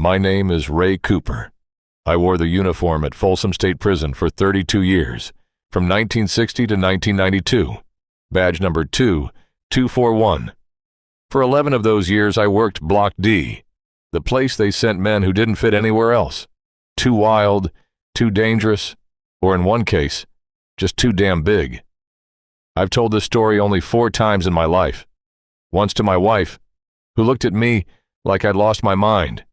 My name is Ray Cooper. I wore the uniform at Folsom State Prison for 32 years, from 1960 to 1992. Badge number 2241. For 11 of those years, I worked Block D, the place they sent men who didn't fit anywhere else. Too wild, too dangerous, or in one case, just too damn big. I've told this story only 4 times in my life. Once to my wife, who looked at me like I'd lost my mind.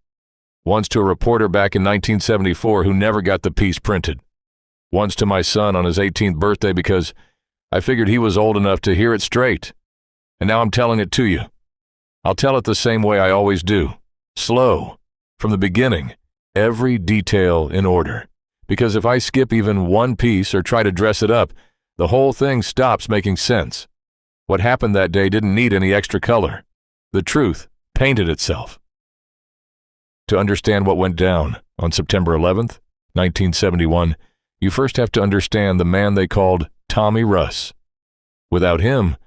Once to a reporter back in 1974 who never got the piece printed. Once to my son on his 18th birthday because I figured he was old enough to hear it straight. And now I'm telling it to you. I'll tell it the same way I always do. Slow, from the beginning, every detail in order. Because if I skip even one piece or try to dress it up, the whole thing stops making sense. What happened that day didn't need any extra color. The truth painted itself. To understand what went down on September 11th, 1971, you first have to understand the man they called Tommy Russ. Without him,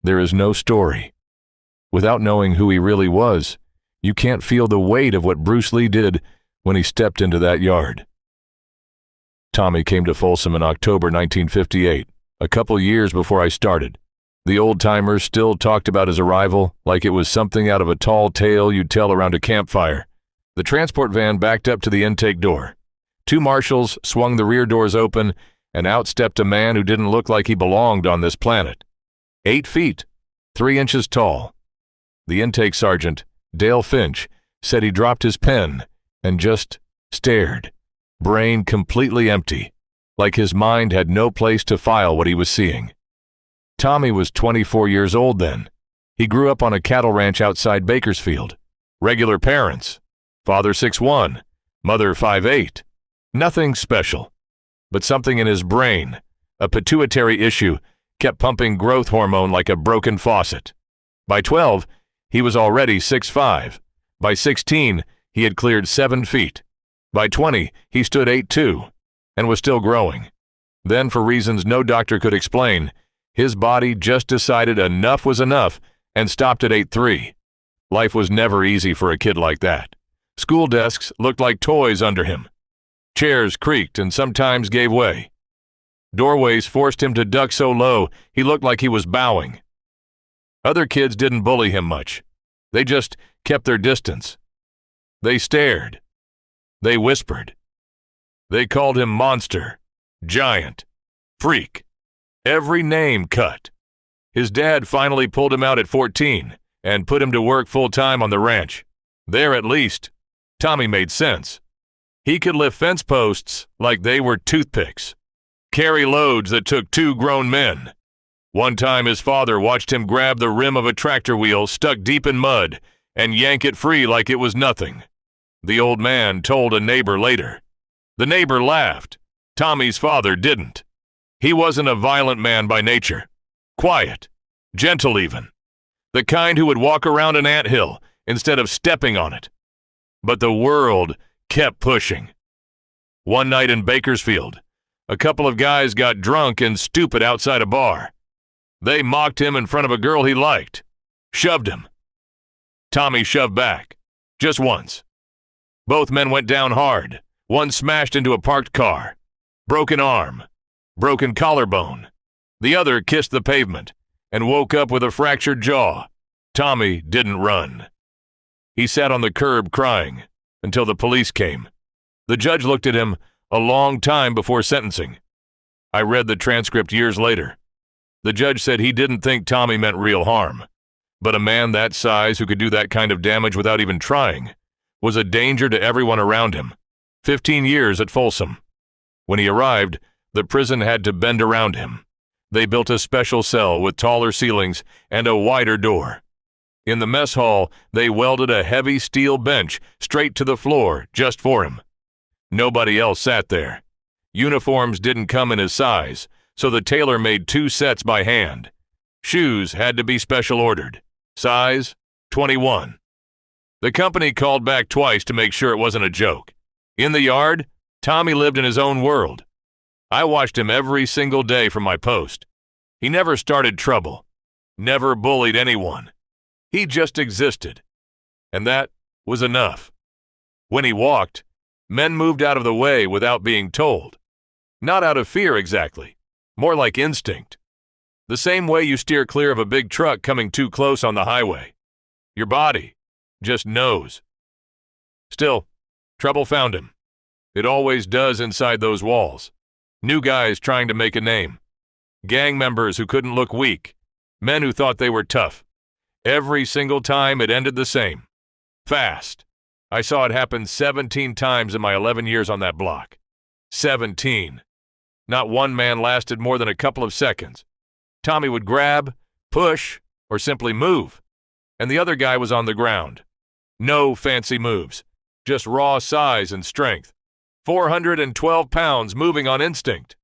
there is no story. Without knowing who he really was, you can't feel the weight of what Bruce Lee did when he stepped into that yard. Tommy came to Folsom in October 1958, a couple years before I started. The old-timers still talked about his arrival like it was something out of a tall tale you'd tell around a campfire. The transport van backed up to the intake door. 2 marshals swung the rear doors open, and out stepped a man who didn't look like he belonged on this planet. 8 feet, 3 inches tall. The intake sergeant, Dale Finch, said he dropped his pen and just stared, brain completely empty, like his mind had no place to file what he was seeing. Tommy was 24 years old then. He grew up on a cattle ranch outside Bakersfield. Regular parents. Father 6'1", mother 5'8". Nothing special. But something in his brain, a pituitary issue, kept pumping growth hormone like a broken faucet. By 12, he was already 6'5". By 16, he had cleared 7 feet. By 20, he stood 8'2", and was still growing. Then, for reasons no doctor could explain, his body just decided enough was enough and stopped at 8'3". Life was never easy for a kid like that. School desks looked like toys under him. Chairs creaked and sometimes gave way. Doorways forced him to duck so low he looked like he was bowing. Other kids didn't bully him much. They just kept their distance. They stared. They whispered. They called him monster, giant, freak. Every name cut. His dad finally pulled him out at 14 and put him to work full-time on the ranch. There, at least, Tommy made sense. He could lift fence posts like they were toothpicks, carry loads that took 2 grown men. One time his father watched him grab the rim of a tractor wheel stuck deep in mud and yank it free like it was nothing. The old man told a neighbor later. The neighbor laughed. Tommy's father didn't. He wasn't a violent man by nature. Quiet, gentle even. The kind who would walk around an anthill instead of stepping on it. But the world kept pushing. One night in Bakersfield, a couple of guys got drunk and stupid outside a bar. They mocked him in front of a girl he liked. Shoved him. Tommy shoved back. Just once. Both men went down hard. One smashed into a parked car. Broken arm. Broken collarbone. The other kissed the pavement and woke up with a fractured jaw. Tommy didn't run. He sat on the curb crying until the police came. The judge looked at him a long time before sentencing. I read the transcript years later. The judge said he didn't think Tommy meant real harm, but a man that size who could do that kind of damage without even trying was a danger to everyone around him. 15 years at Folsom. When he arrived, the prison had to bend around him. They built a special cell with taller ceilings and a wider door. In the mess hall, they welded a heavy steel bench straight to the floor just for him. Nobody else sat there. Uniforms didn't come in his size, so the tailor made 2 sets by hand. Shoes had to be special ordered. Size 21. The company called back twice to make sure it wasn't a joke. In the yard, Tommy lived in his own world. I watched him every single day from my post. He never started trouble, never bullied anyone. He just existed. And that was enough. When he walked, men moved out of the way without being told. Not out of fear exactly, more like instinct. The same way you steer clear of a big truck coming too close on the highway. Your body just knows. Still, trouble found him. It always does inside those walls. New guys trying to make a name. Gang members who couldn't look weak. Men who thought they were tough. Every single time it ended the same. Fast. I saw it happen 17 times in my 11 years on that block. 17. Not one man lasted more than a couple of seconds. Tommy would grab, push, or simply move, and the other guy was on the ground. No fancy moves, just raw size and strength. 412 pounds moving on instinct.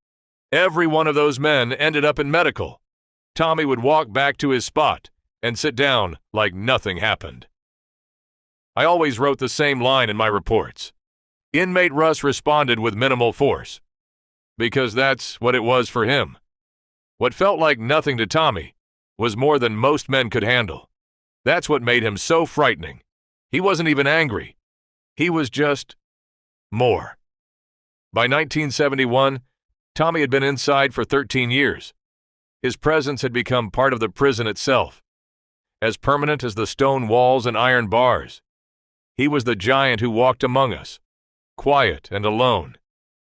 Every one of those men ended up in medical. Tommy would walk back to his spot and sit down like nothing happened. I always wrote the same line in my reports. Inmate Russ responded with minimal force, because that's what it was for him. What felt like nothing to Tommy was more than most men could handle. That's what made him so frightening. He wasn't even angry. He was just more. By 1971, Tommy had been inside for 13 years. His presence had become part of the prison itself, as permanent as the stone walls and iron bars. He was the giant who walked among us, quiet and alone,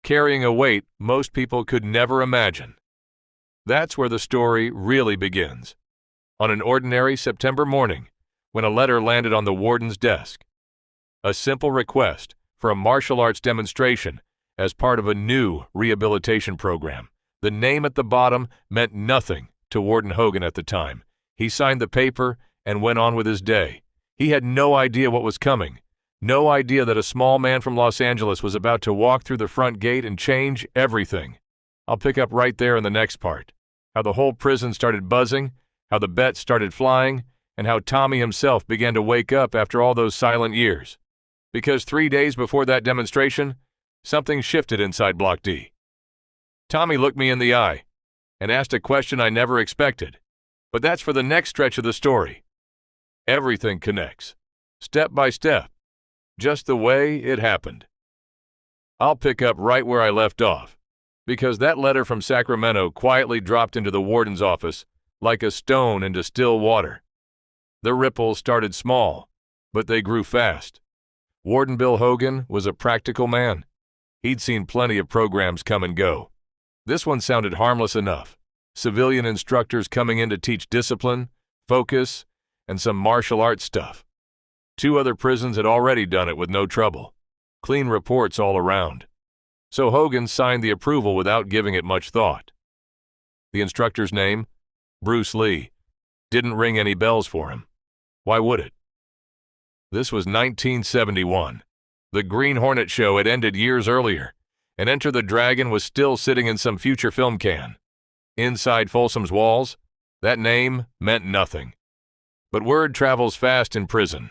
carrying a weight most people could never imagine. That's where the story really begins. On an ordinary September morning, when a letter landed on the warden's desk. A simple request for a martial arts demonstration as part of a new rehabilitation program. The name at the bottom meant nothing to Warden Hogan at the time. He signed the paper and went on with his day. He had no idea what was coming. No idea that a small man from Los Angeles was about to walk through the front gate and change everything. I'll pick up right there in the next part. How the whole prison started buzzing, how the bets started flying, and how Tommy himself began to wake up after all those silent years. Because 3 days before that demonstration, something shifted inside Block D. Tommy looked me in the eye and asked a question I never expected. But that's for the next stretch of the story. Everything connects, step by step, just the way it happened. I'll pick up right where I left off, because that letter from Sacramento quietly dropped into the warden's office like a stone into still water. The ripples started small, but they grew fast. Warden Bill Hogan was a practical man. He'd seen plenty of programs come and go. This one sounded harmless enough. Civilian instructors coming in to teach discipline, focus, and some martial arts stuff. 2 other prisons had already done it with no trouble. Clean reports all around. So Hogan signed the approval without giving it much thought. The instructor's name? Bruce Lee. Didn't ring any bells for him. Why would it? This was 1971. The Green Hornet show had ended years earlier, and Enter the Dragon was still sitting in some future film can. Inside Folsom's walls, that name meant nothing. But word travels fast in prison.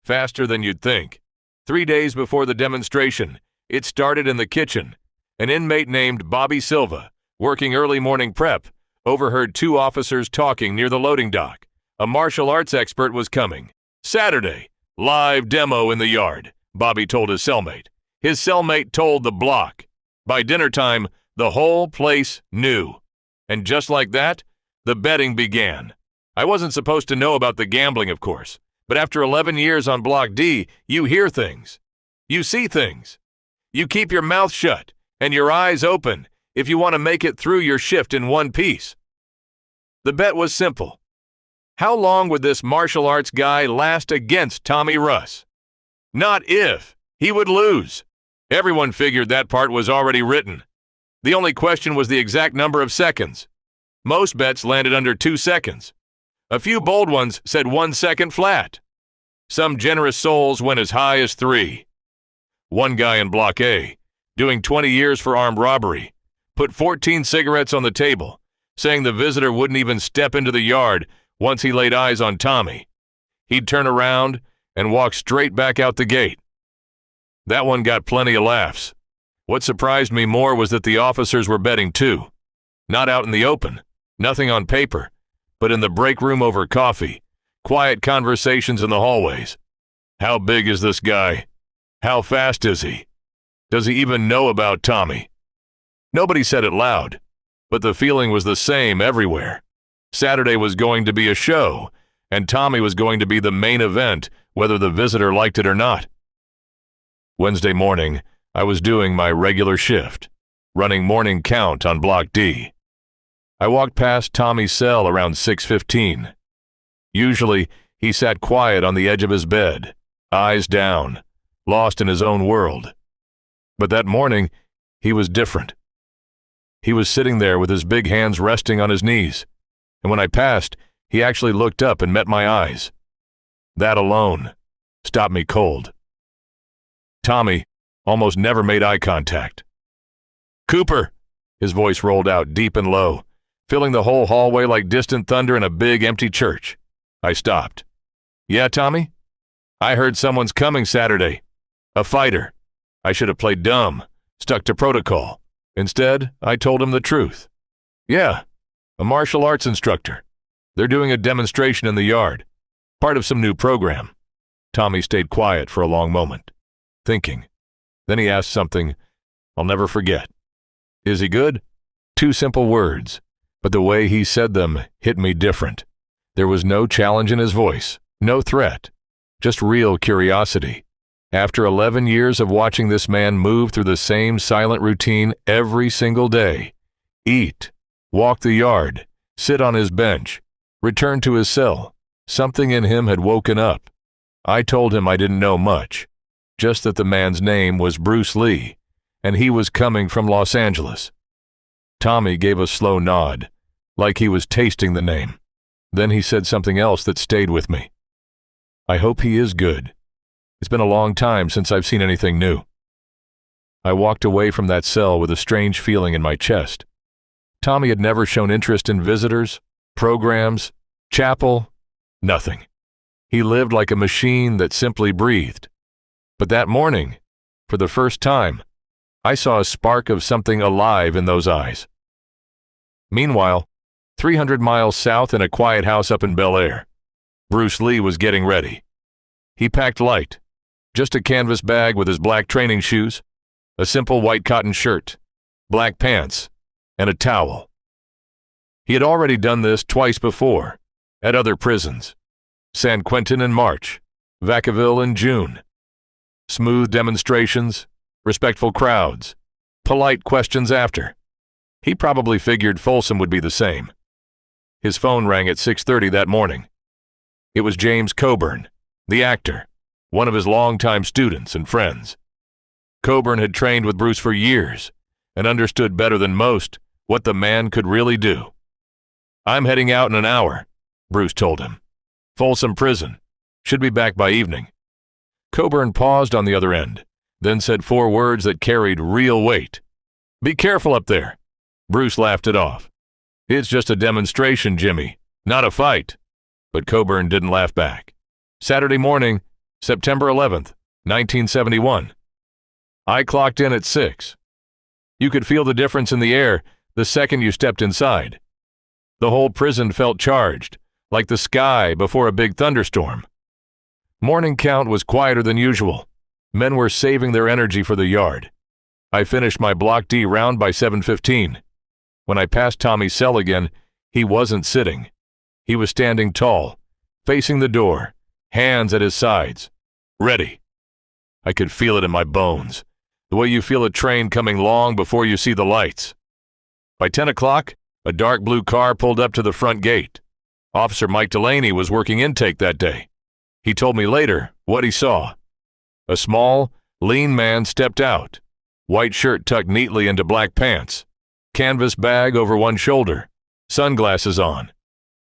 Faster than you'd think. 3 days before the demonstration, it started in the kitchen. An inmate named Bobby Silva, working early morning prep, overheard 2 officers talking near the loading dock. A martial arts expert was coming. Saturday, live demo in the yard, Bobby told his cellmate. His cellmate told the block. By dinner time, the whole place knew. And just like that, the betting began. I wasn't supposed to know about the gambling, of course. But after 11 years on Block D, you hear things. You see things. You keep your mouth shut and your eyes open if you want to make it through your shift in one piece. The bet was simple. How long would this martial arts guy last against Tommy Russ? Not if. He would lose. Everyone figured that part was already written. The only question was the exact number of seconds. Most bets landed under 2 seconds. A few bold ones said 1 second flat. Some generous souls went as high as 3. One guy in Block A, doing 20 years for armed robbery, put 14 cigarettes on the table, saying the visitor wouldn't even step into the yard once he laid eyes on Tommy. He'd turn around and walk straight back out the gate. That one got plenty of laughs. What surprised me more was that the officers were betting too. Not out in the open, nothing on paper, but in the break room over coffee, quiet conversations in the hallways. How big is this guy? How fast is he? Does he even know about Tommy? Nobody said it loud, but the feeling was the same everywhere. Saturday was going to be a show, and Tommy was going to be the main event, whether the visitor liked it or not. Wednesday morning, I was doing my regular shift, running morning count on Block D. I walked past Tommy's cell around 6:15. Usually, he sat quiet on the edge of his bed, eyes down, lost in his own world. But that morning, he was different. He was sitting there with his big hands resting on his knees, and when I passed, he actually looked up and met my eyes. That alone stopped me cold. Tommy almost never made eye contact. "Cooper!" His voice rolled out deep and low, filling the whole hallway like distant thunder in a big empty church. I stopped. "Yeah, Tommy? I heard someone's coming Saturday. A fighter. I should have played dumb, stuck to protocol. Instead, I told him the truth. Yeah, a martial arts instructor. They're doing a demonstration in the yard, part of some new program." Tommy stayed quiet for a long moment, thinking. Then he asked something I'll never forget. "Is he good?" 2 simple words, but the way he said them hit me different. There was no challenge in his voice, no threat, just real curiosity. After 11 years of watching this man move through the same silent routine every single day, eat, walk the yard, sit on his bench, return to his cell, something in him had woken up. I told him I didn't know much, just that the man's name was Bruce Lee, and he was coming from Los Angeles. Tommy gave a slow nod, like he was tasting the name. Then he said something else that stayed with me. "I hope he is good. It's been a long time since I've seen anything new." I walked away from that cell with a strange feeling in my chest. Tommy had never shown interest in visitors, programs, chapel, nothing. He lived like a machine that simply breathed. But that morning, for the first time, I saw a spark of something alive in those eyes. Meanwhile, 300 miles south in a quiet house up in Bel Air, Bruce Lee was getting ready. He packed light, just a canvas bag with his black training shoes, a simple white cotton shirt, black pants, and a towel. He had already done this twice before, at other prisons. San Quentin in March, Vacaville in June. Smooth demonstrations, respectful crowds, polite questions after. He probably figured Folsom would be the same. His phone rang at 6:30 that morning. It was James Coburn, the actor, one of his longtime students and friends. Coburn had trained with Bruce for years and understood better than most what the man could really do. "I'm heading out in an hour," Bruce told him. "Folsom Prison. Should be back by evening." Coburn paused on the other end, then said 4 words that carried real weight. "Be careful up there." Bruce laughed it off. "It's just a demonstration, Jimmy, not a fight." But Coburn didn't laugh back. Saturday morning, September 11th, 1971. I clocked in at 6. You could feel the difference in the air the second you stepped inside. The whole prison felt charged, like the sky before a big thunderstorm. Morning count was quieter than usual. Men were saving their energy for the yard. I finished my Block D round by 7:15. When I passed Tommy's cell again, he wasn't sitting. He was standing tall, facing the door, hands at his sides, ready. I could feel it in my bones, the way you feel a train coming long before you see the lights. By 10 o'clock, a dark blue car pulled up to the front gate. Officer Mike Delaney was working intake that day. He told me later what he saw. A small, lean man stepped out, white shirt tucked neatly into black pants, canvas bag over one shoulder, sunglasses on.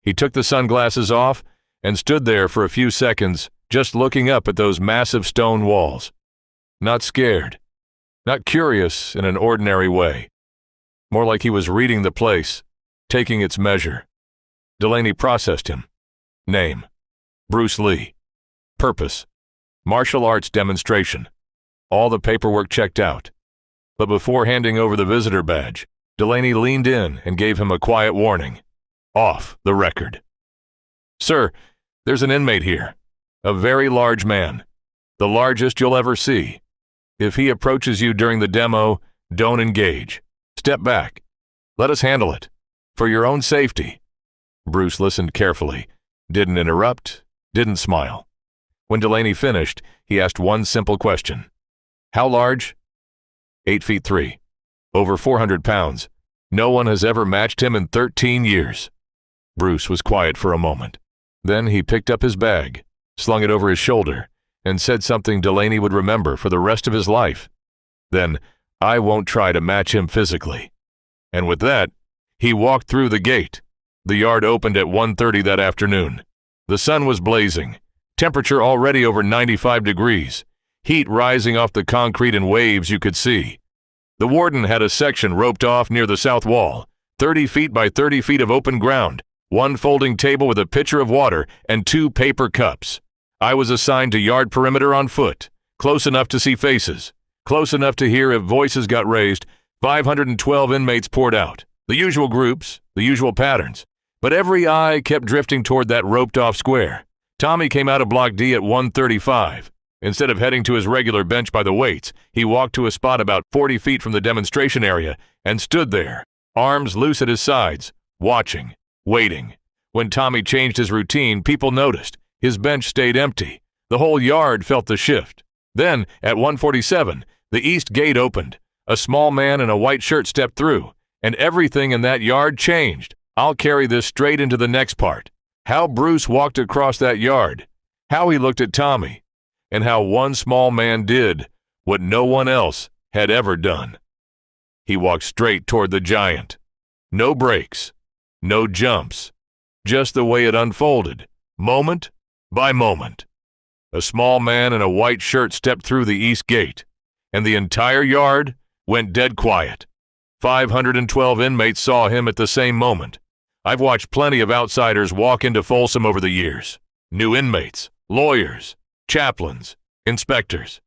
He took the sunglasses off and stood there for a few seconds, just looking up at those massive stone walls. Not scared, not curious in an ordinary way. More like he was reading the place, taking its measure. Delaney processed him. Name: Bruce Lee. Purpose: martial arts demonstration. All the paperwork checked out. But before handing over the visitor badge, Delaney leaned in and gave him a quiet warning. Off the record. "Sir, there's an inmate here. A very large man. The largest you'll ever see. If he approaches you during the demo, don't engage. Step back. Let us handle it. For your own safety." Bruce listened carefully, didn't interrupt, didn't smile. When Delaney finished, he asked one simple question. "How large?" 8 feet 3. Over 400 pounds. No one has ever matched him in 13 years. Bruce was quiet for a moment. Then he picked up his bag, slung it over his shoulder, and said something Delaney would remember for the rest of his life. Then, "I won't try to match him physically." And with that, he walked through the gate. The yard opened at 1:30 that afternoon. The sun was blazing, temperature already over 95 degrees, heat rising off the concrete in waves you could see. The warden had a section roped off near the south wall, 30 feet by 30 feet of open ground, one folding table with a pitcher of water and 2 paper cups. I was assigned to yard perimeter on foot, close enough to see faces, close enough to hear if voices got raised. 512 inmates poured out, the usual groups, the usual patterns. But every eye kept drifting toward that roped-off square. Tommy came out of Block D at 1:35. Instead of heading to his regular bench by the weights, he walked to a spot about 40 feet from the demonstration area and stood there, arms loose at his sides, watching, waiting. When Tommy changed his routine, people noticed. His bench stayed empty. The whole yard felt the shift. Then, at 1:47, the east gate opened. A small man in a white shirt stepped through, and everything in that yard changed. I'll carry this straight into the next part. How Bruce walked across that yard, how he looked at Tommy, and how one small man did what no one else had ever done. He walked straight toward the giant. No breaks, no jumps, just the way it unfolded, moment by moment. A small man in a white shirt stepped through the east gate, and the entire yard went dead quiet. 512 inmates saw him at the same moment. I've watched plenty of outsiders walk into Folsom over the years. New inmates, lawyers, chaplains, inspectors.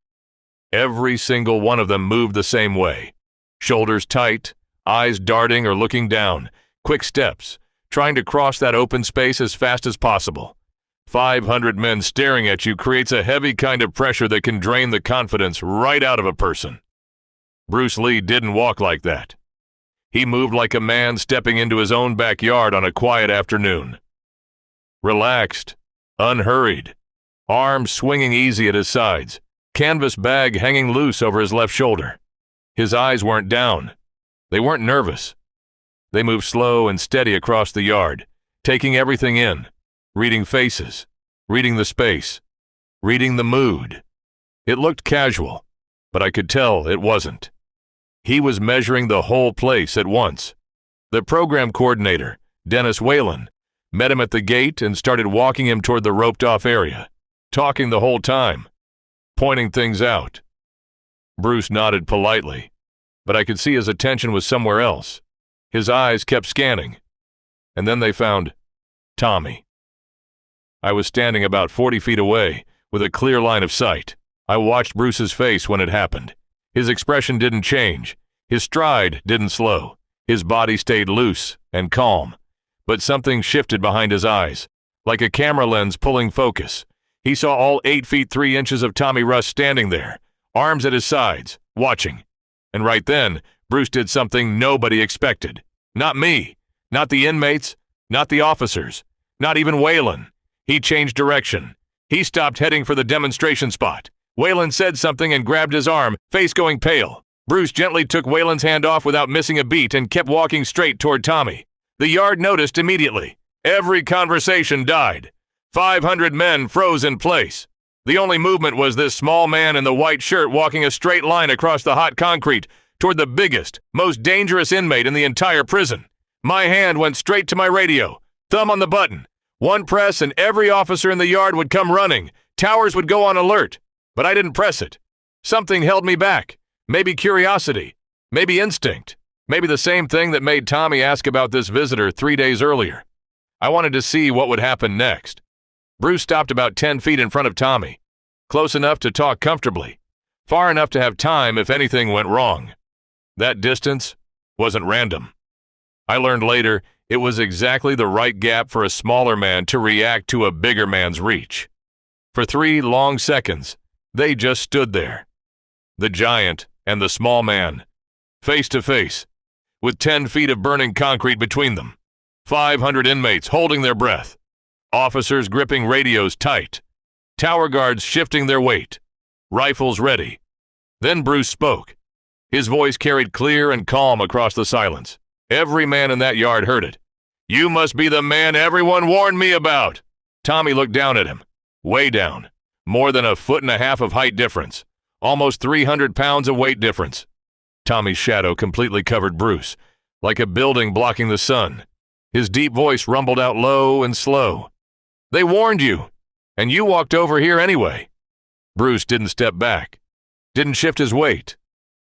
Every single one of them moved the same way. Shoulders tight, eyes darting or looking down, quick steps, trying to cross that open space as fast as possible. 500 men staring at you creates a heavy kind of pressure that can drain the confidence right out of a person. Bruce Lee didn't walk like that. He moved like a man stepping into his own backyard on a quiet afternoon. Relaxed, unhurried, arms swinging easy at his sides, canvas bag hanging loose over his left shoulder. His eyes weren't down. They weren't nervous. They moved slow and steady across the yard, taking everything in, reading faces, reading the space, reading the mood. It looked casual, but I could tell it wasn't. He was measuring the whole place at once. The program coordinator, Dennis Whalen, met him at the gate and started walking him toward the roped-off area, talking the whole time, pointing things out. Bruce nodded politely, but I could see his attention was somewhere else. His eyes kept scanning, and then they found Tommy. I was standing about 40 feet away, with a clear line of sight. I watched Bruce's face when it happened. His expression didn't change. His stride didn't slow. His body stayed loose and calm. But something shifted behind his eyes, like a camera lens pulling focus. He saw all 8 feet 3 inches of Tommy Russ standing there, arms at his sides, watching. And right then, Bruce did something nobody expected. Not me, not the inmates, not the officers, not even Whalen. He changed direction. He stopped heading for the demonstration spot. Whalen said something and grabbed his arm, face going pale. Bruce gently took Whalen's hand off without missing a beat and kept walking straight toward Tommy. The yard noticed immediately. Every conversation died. 500 men froze in place. The only movement was this small man in the white shirt walking a straight line across the hot concrete toward the biggest, most dangerous inmate in the entire prison. My hand went straight to my radio, thumb on the button. One press and every officer in the yard would come running. Towers would go on alert. But I didn't press it. Something held me back. Maybe curiosity. Maybe instinct. Maybe the same thing that made Tommy ask about this visitor 3 days earlier. I wanted to see what would happen next. Bruce stopped about 10 feet in front of Tommy, close enough to talk comfortably, far enough to have time if anything went wrong. That distance wasn't random. I learned later it was exactly the right gap for a smaller man to react to a bigger man's reach. For 3 long seconds, they just stood there. the giant and the small man, face to face, with 10 feet of burning concrete between them, 500 inmates holding their breath, officers gripping radios tight, tower guards shifting their weight, rifles ready. Then Bruce spoke. His voice carried clear and calm across the silence. Every man in that yard heard it. "You must be the man everyone warned me about." Tommy looked down at him. Way down. More than 1.5 feet of height difference. Almost 300 pounds of weight difference. Tommy's shadow completely covered Bruce, like a building blocking the sun. His deep voice rumbled out low and slow. "They warned you, and you walked over here anyway." Bruce didn't step back, didn't shift his weight,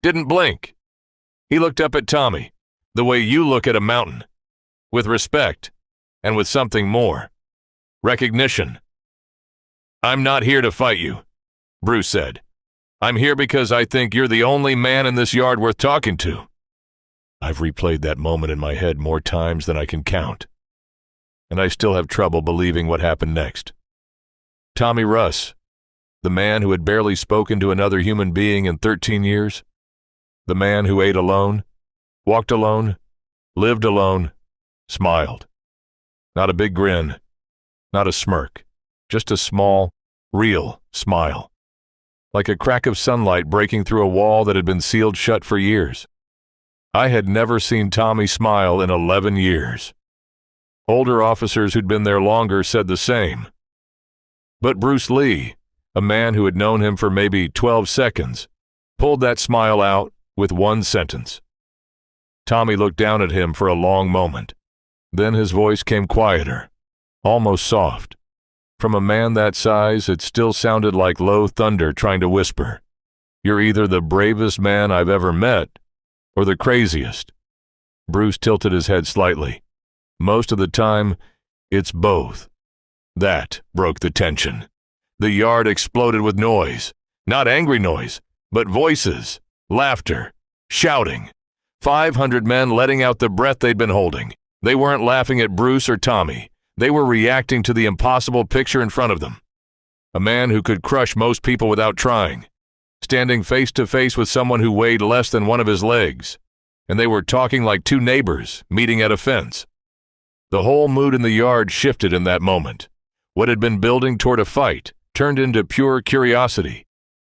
didn't blink. He looked up at Tommy, the way you look at a mountain, with respect and with something more. Recognition. "I'm not here to fight you," Bruce said. "I'm here because I think you're the only man in this yard worth talking to." I've replayed that moment in my head more times than I can count, and I still have trouble believing what happened next. Tommy Russ, the man who had barely spoken to another human being in 13 years, the man who ate alone, walked alone, lived alone, smiled. Not a big grin, not a smirk, just a small, real smile. Like a crack of sunlight breaking through a wall that had been sealed shut for years. I had never seen Tommy smile in 11 years. Older officers who'd been there longer said the same. But Bruce Lee, a man who had known him for maybe 12 seconds, pulled that smile out with one sentence. Tommy looked down at him for a long moment. Then his voice came quieter, almost soft. From a man that size, it still sounded like low thunder trying to whisper, "You're either the bravest man I've ever met, or the craziest." Bruce tilted his head slightly. Most of the time, it's both. That broke the tension. The yard exploded with noise. Not angry noise, but voices, laughter, shouting. 500 men letting out the breath they'd been holding. They weren't laughing at Bruce or Tommy. They were reacting to the impossible picture in front of them. A man who could crush most people without trying, standing face to face with someone who weighed less than one of his legs, and they were talking like two neighbors meeting at a fence. The whole mood in the yard shifted in that moment. What had been building toward a fight turned into pure curiosity.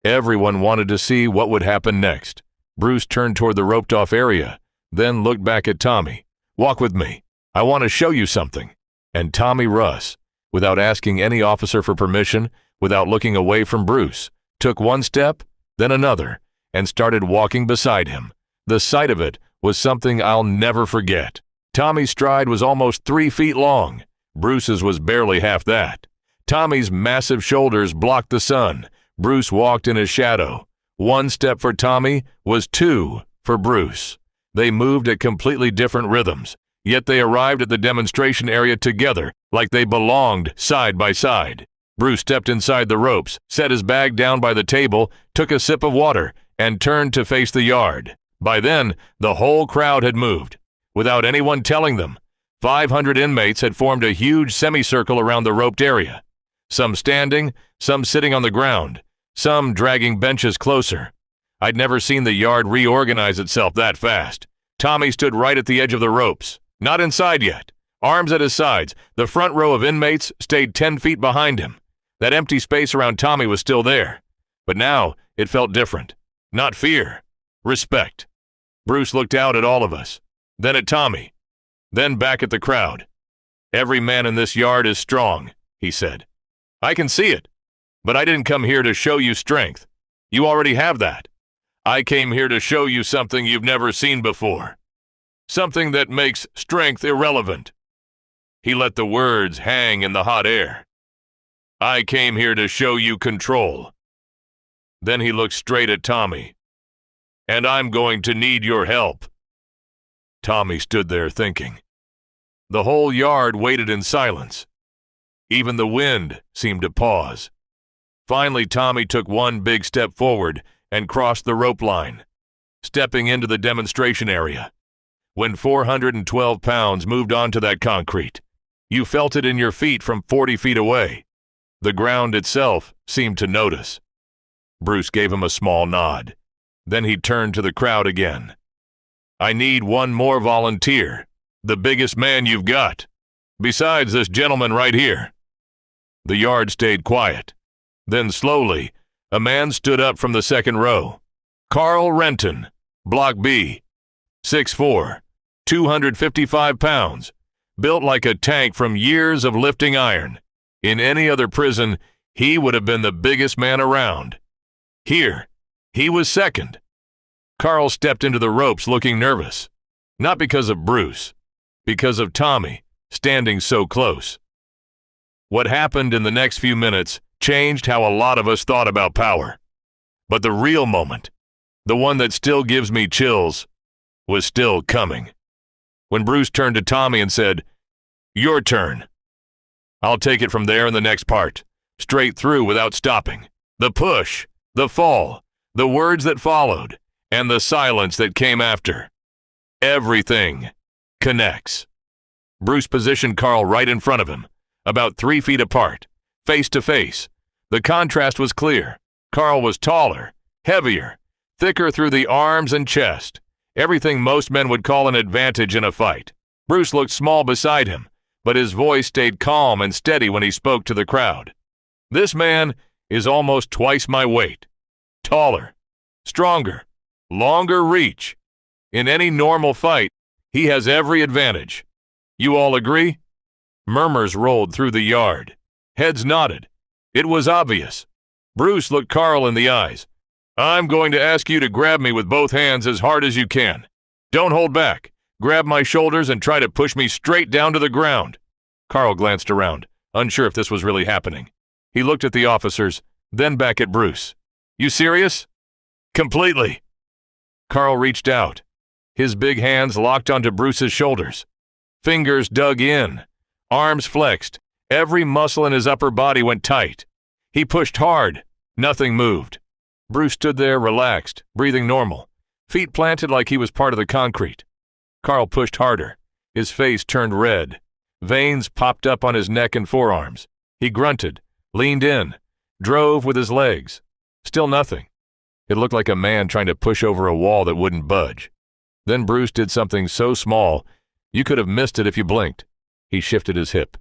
Everyone wanted to see what would happen next. Bruce turned toward the roped-off area, then looked back at Tommy. "Walk with me. I want to show you something." And Tommy Russ, without asking any officer for permission, without looking away from Bruce, took one step, then another, and started walking beside him. The sight of it was something I'll never forget. Tommy's stride was almost 3 feet long. Bruce's was barely half that. Tommy's massive shoulders blocked the sun. Bruce walked in his shadow. One step for Tommy was 2 for Bruce. They moved at completely different rhythms. Yet they arrived at the demonstration area together, like they belonged side by side. Bruce stepped inside the ropes, set his bag down by the table, took a sip of water, and turned to face the yard. By then, the whole crowd had moved. Without anyone telling them, 500 inmates had formed a huge semicircle around the roped area. Some standing, some sitting on the ground, some dragging benches closer. I'd never seen the yard reorganize itself that fast. Tommy stood right at the edge of the ropes. Not inside yet. Arms at his sides, the front row of inmates stayed 10 feet behind him. That empty space around Tommy was still there. But now, it felt different. Not fear. Respect. Bruce looked out at all of us. Then at Tommy. Then back at the crowd. "Every man in this yard is strong," he said. "I can see it. But I didn't come here to show you strength. You already have that. I came here to show you something you've never seen before. Something that makes strength irrelevant." He let the words hang in the hot air. "I came here to show you control." Then he looked straight at Tommy. "And I'm going to need your help." Tommy stood there thinking. The whole yard waited in silence. Even the wind seemed to pause. Finally, Tommy took one big step forward and crossed the rope line, stepping into the demonstration area. When 412 pounds moved onto that concrete, you felt it in your feet from 40 feet away. The ground itself seemed to notice. Bruce gave him a small nod. Then he turned to the crowd again. "I need one more volunteer, the biggest man you've got, besides this gentleman right here." The yard stayed quiet. Then slowly, a man stood up from the second row. Carl Renton, Block B, 6'4", 255 pounds, built like a tank from years of lifting iron. In any other prison, he would have been the biggest man around. Here, he was second. Carl stepped into the ropes looking nervous, not because of Bruce, because of Tommy standing so close. What happened in the next few minutes changed how a lot of us thought about power. But the real moment, the one that still gives me chills, was still coming. When Bruce turned to Tommy and said, "Your turn." I'll take it from there in the next part, straight through without stopping. The push, the fall, the words that followed, and the silence that came after. Everything connects. Bruce positioned Carl right in front of him, about 3 feet apart, face to face. The contrast was clear. Carl was taller, heavier, thicker through the arms and chest. Everything most men would call an advantage in a fight. Bruce looked small beside him, but his voice stayed calm and steady when he spoke to the crowd. "This man is almost twice my weight. Taller, stronger, longer reach. In any normal fight, he has every advantage. You all agree?" Murmurs rolled through the yard. Heads nodded. It was obvious. Bruce looked Carl in the eyes. "I'm going to ask you to grab me with both hands as hard as you can. Don't hold back. Grab my shoulders and try to push me straight down to the ground." Carl glanced around, unsure if this was really happening. He looked at the officers, then back at Bruce. "You serious?" "Completely." Carl reached out. His big hands locked onto Bruce's shoulders. Fingers dug in. Arms flexed. Every muscle in his upper body went tight. He pushed hard. Nothing moved. Bruce stood there relaxed, breathing normal, feet planted like he was part of the concrete. Carl pushed harder. His face turned red. Veins popped up on his neck and forearms. He grunted, leaned in, drove with his legs. Still nothing. It looked like a man trying to push over a wall that wouldn't budge. Then Bruce did something so small, you could have missed it if you blinked. He shifted his hip.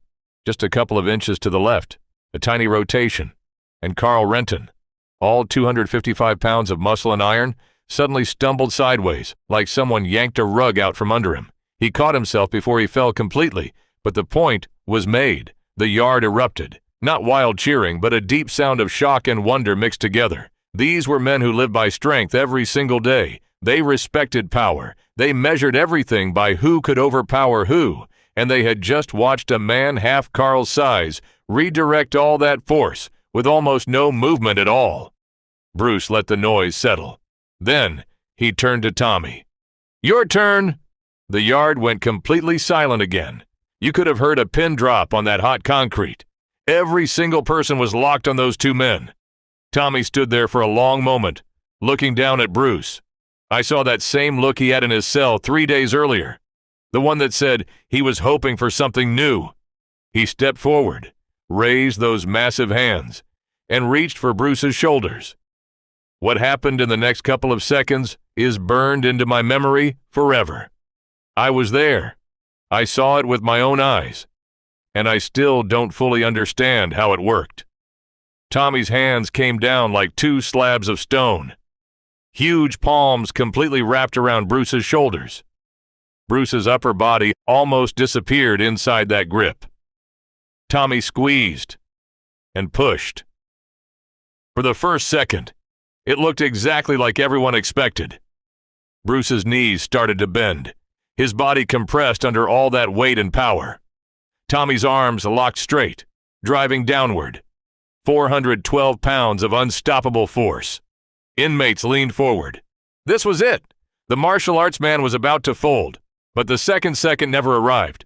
Just a couple of inches to the left, a tiny rotation, and Carl Renton, all 255 pounds of muscle and iron, suddenly stumbled sideways, like someone yanked a rug out from under him. He caught himself before he fell completely, but the point was made. The yard erupted. Not wild cheering, but a deep sound of shock and wonder mixed together. These were men who lived by strength every single day. They respected power. They measured everything by who could overpower who, and they had just watched a man half Carl's size redirect all that force with almost no movement at all. Bruce let the noise settle. Then he turned to Tommy. "Your turn." The yard went completely silent again. You could have heard a pin drop on that hot concrete. Every single person was locked on those two men. Tommy stood there for a long moment, looking down at Bruce. I saw that same look he had in his cell 3 days earlier, the one that said he was hoping for something new. He stepped forward, raised those massive hands, and reached for Bruce's shoulders. What happened in the next couple of seconds is burned into my memory forever. I was there. I saw it with my own eyes, and I still don't fully understand how it worked. Tommy's hands came down like 2 slabs of stone. Huge palms completely wrapped around Bruce's shoulders. Bruce's upper body almost disappeared inside that grip. Tommy squeezed and pushed. For the first second, it looked exactly like everyone expected. Bruce's knees started to bend. His body compressed under all that weight and power. Tommy's arms locked straight, driving downward. 412 pounds of unstoppable force. Inmates leaned forward. This was it. The martial arts man was about to fold, but the second never arrived.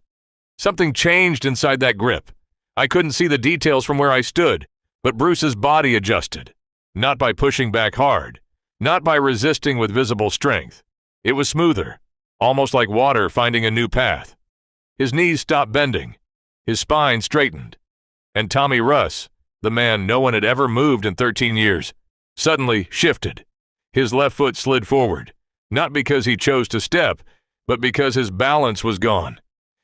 Something changed inside that grip. I couldn't see the details from where I stood, but Bruce's body adjusted. Not by pushing back hard, not by resisting with visible strength. It was smoother, almost like water finding a new path. His knees stopped bending. His spine straightened. And Tommy Russ, the man no one had ever moved in 13 years, suddenly shifted. His left foot slid forward, not because he chose to step, but because his balance was gone.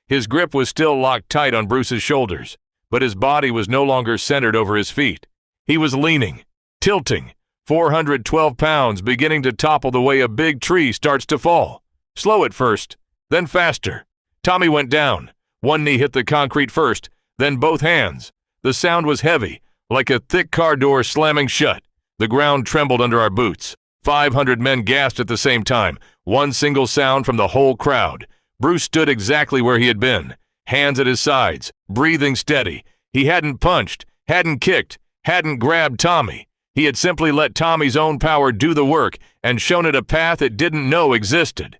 His grip was still locked tight on Bruce's shoulders, but his body was no longer centered over his feet. He was leaning, tilting, 412 pounds beginning to topple the way a big tree starts to fall. Slow at first, then faster. Tommy went down. One knee hit the concrete first, then both hands. The sound was heavy, like a thick car door slamming shut. The ground trembled under our boots. 500 men gasped at the same time, one single sound from the whole crowd. Bruce stood exactly where he had been, hands at his sides, breathing steady. He hadn't punched, hadn't kicked, hadn't grabbed Tommy. He had simply let Tommy's own power do the work and shown it a path it didn't know existed.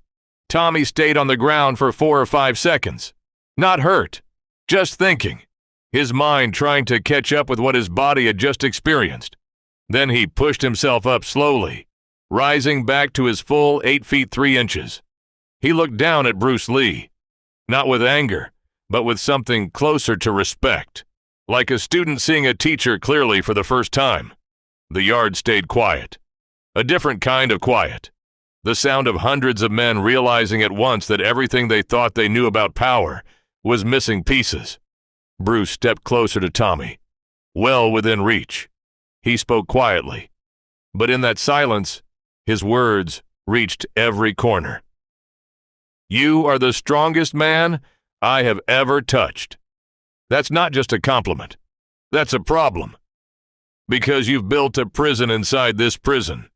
Tommy stayed on the ground for 4 or 5 seconds. Not hurt, just thinking, his mind trying to catch up with what his body had just experienced. Then he pushed himself up slowly, rising back to his full 8 feet 3 inches. He looked down at Bruce Lee, not with anger, but with something closer to respect, like a student seeing a teacher clearly for the first time. The yard stayed quiet, a different kind of quiet. The sound of hundreds of men realizing at once that everything they thought they knew about power was missing pieces. Bruce stepped closer to Tommy, well within reach. He spoke quietly, but in that silence, his words reached every corner. "You are the strongest man I have ever touched." That's not just a compliment. That's a problem. Because you've built a prison inside this prison.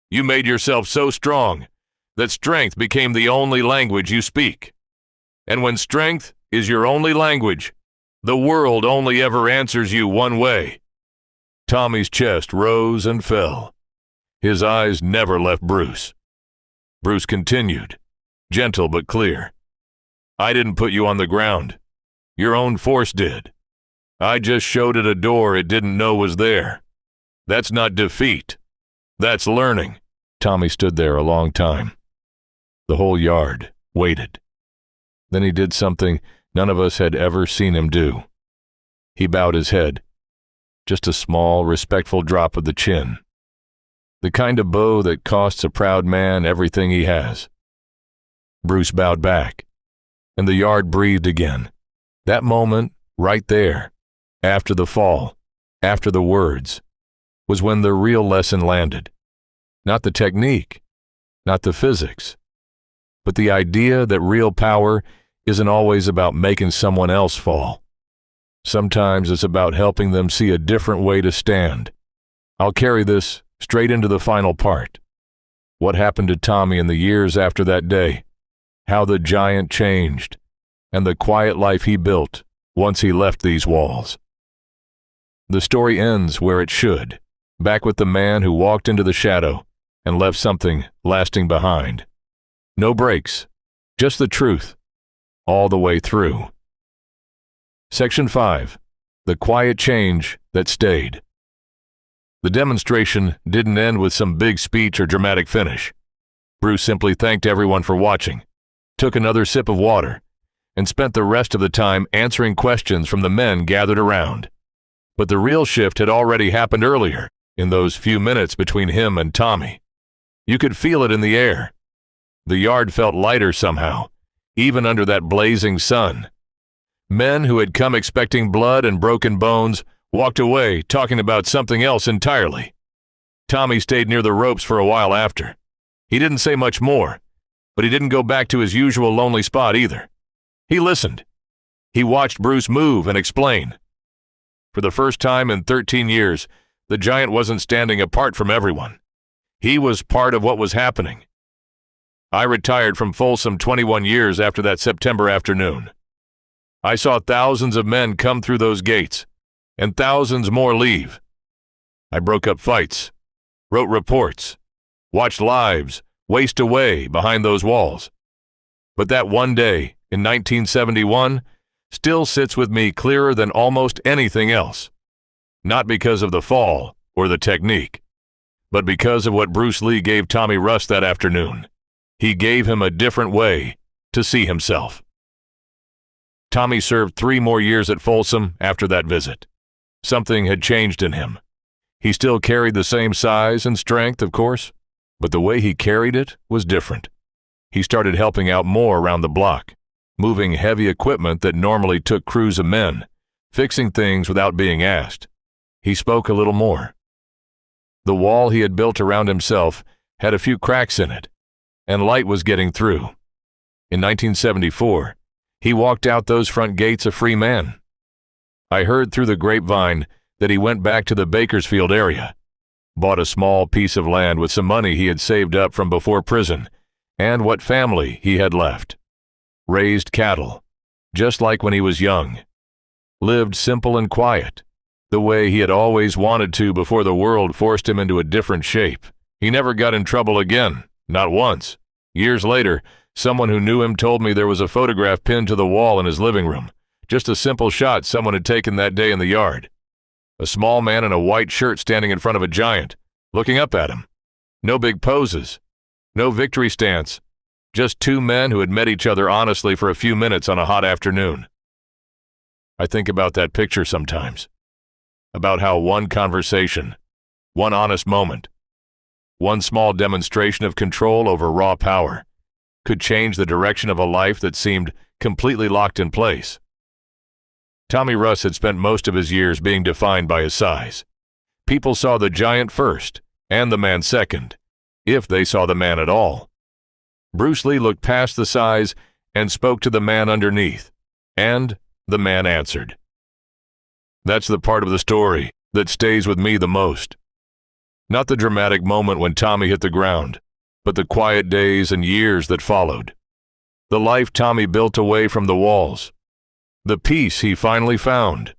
You made yourself so strong that strength became the only language you speak. And when strength is your only language, the world only ever answers you one way. Tommy's chest rose and fell. His eyes never left Bruce. Bruce continued, gentle but clear. "I didn't put you on the ground. Your own force did. I just showed it a door it didn't know was there. That's not defeat. That's learning." Tommy stood there a long time. The whole yard waited. Then he did something none of us had ever seen him do. He bowed his head. Just a small, respectful drop of the chin. The kind of bow that costs a proud man everything he has. Bruce bowed back, and the yard breathed again. That moment, right there, after the fall, after the words, was when the real lesson landed. Not the technique, not the physics, but the idea that real power isn't always about making someone else fall. Sometimes it's about helping them see a different way to stand. I'll carry this straight into the final part. What happened to Tommy in the years after that day, how the giant changed, and the quiet life he built once he left these walls. The story ends where it should, back with the man who walked into the shadow and left something lasting behind. No breaks, just the truth, all the way through. Section 5. The quiet change that stayed. The demonstration didn't end with some big speech or dramatic finish. Bruce simply thanked everyone for watching, took another sip of water, and spent the rest of the time answering questions from the men gathered around. But the real shift had already happened earlier, in those few minutes between him and Tommy. You could feel it in the air. The yard felt lighter somehow, even under that blazing sun. Men who had come expecting blood and broken bones walked away talking about something else entirely. Tommy stayed near the ropes for a while after. He didn't say much more, but he didn't go back to his usual lonely spot either. He listened. He watched Bruce move and explain. For the first time in 13 years, the giant wasn't standing apart from everyone. He was part of what was happening. I retired from Folsom 21 years after that September afternoon. I saw thousands of men come through those gates, and thousands more leave. I broke up fights, wrote reports, watched lives waste away behind those walls. But that one day in 1971 still sits with me clearer than almost anything else. Not because of the fall or the technique, but because of what Bruce Lee gave Tommy Russ that afternoon. He gave him a different way to see himself. Tommy served 3 more years at Folsom after that visit. Something had changed in him. He still carried the same size and strength, of course, but the way he carried it was different. He started helping out more around the block, moving heavy equipment that normally took crews of men, fixing things without being asked. He spoke a little more. The wall he had built around himself had a few cracks in it, and light was getting through. In 1974, he walked out those front gates a free man. I heard through the grapevine that he went back to the Bakersfield area, bought a small piece of land with some money he had saved up from before prison and what family he had left. Raised cattle, just like when he was young. Lived simple and quiet, the way he had always wanted to before the world forced him into a different shape. He never got in trouble again, not once. Years later, someone who knew him told me there was a photograph pinned to the wall in his living room, just a simple shot someone had taken that day in the yard. A small man in a white shirt standing in front of a giant, looking up at him. No big poses, no victory stance, just two men who had met each other honestly for a few minutes on a hot afternoon. I think about that picture sometimes, about how one conversation, one honest moment, one small demonstration of control over raw power could change the direction of a life that seemed completely locked in place. Tommy Russ had spent most of his years being defined by his size. People saw the giant first, and the man second, if they saw the man at all. Bruce Lee looked past the size and spoke to the man underneath, and the man answered. That's the part of the story that stays with me the most. Not the dramatic moment when Tommy hit the ground, but the quiet days and years that followed. The life Tommy built away from the walls. The peace he finally found.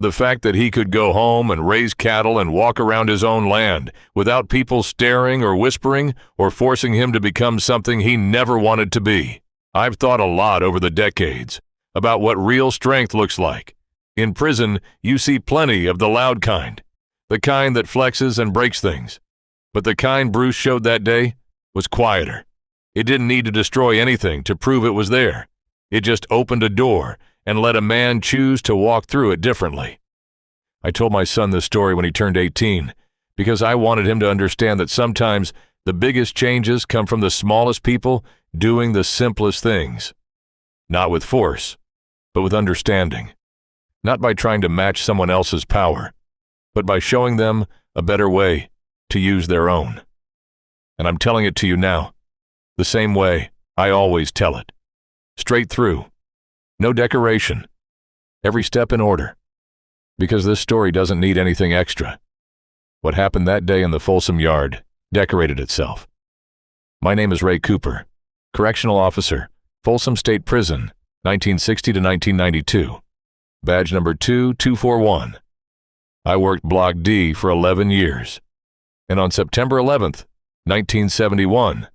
The fact that he could go home and raise cattle and walk around his own land without people staring or whispering or forcing him to become something he never wanted to be. I've thought a lot over the decades about what real strength looks like. In prison, you see plenty of the loud kind, the kind that flexes and breaks things. But the kind Bruce showed that day was quieter. It didn't need to destroy anything to prove it was there. It just opened a door and let a man choose to walk through it differently. I told my son this story when he turned 18 because I wanted him to understand that sometimes the biggest changes come from the smallest people doing the simplest things. Not with force, but with understanding. Not by trying to match someone else's power, but by showing them a better way to use their own. And I'm telling it to you now, the same way I always tell it. Straight through. No decoration. Every step in order. Because this story doesn't need anything extra. What happened that day in the Folsom yard decorated itself. My name is Ray Cooper, Correctional Officer, Folsom State Prison, 1960 to 1992. Badge number 2241. I worked Block D for 11 years. And on September 11th, 1971,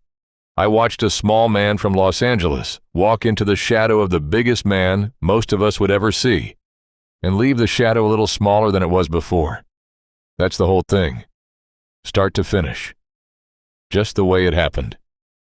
I watched a small man from Los Angeles walk into the shadow of the biggest man most of us would ever see, and leave the shadow a little smaller than it was before. That's the whole thing. Start to finish. Just the way it happened.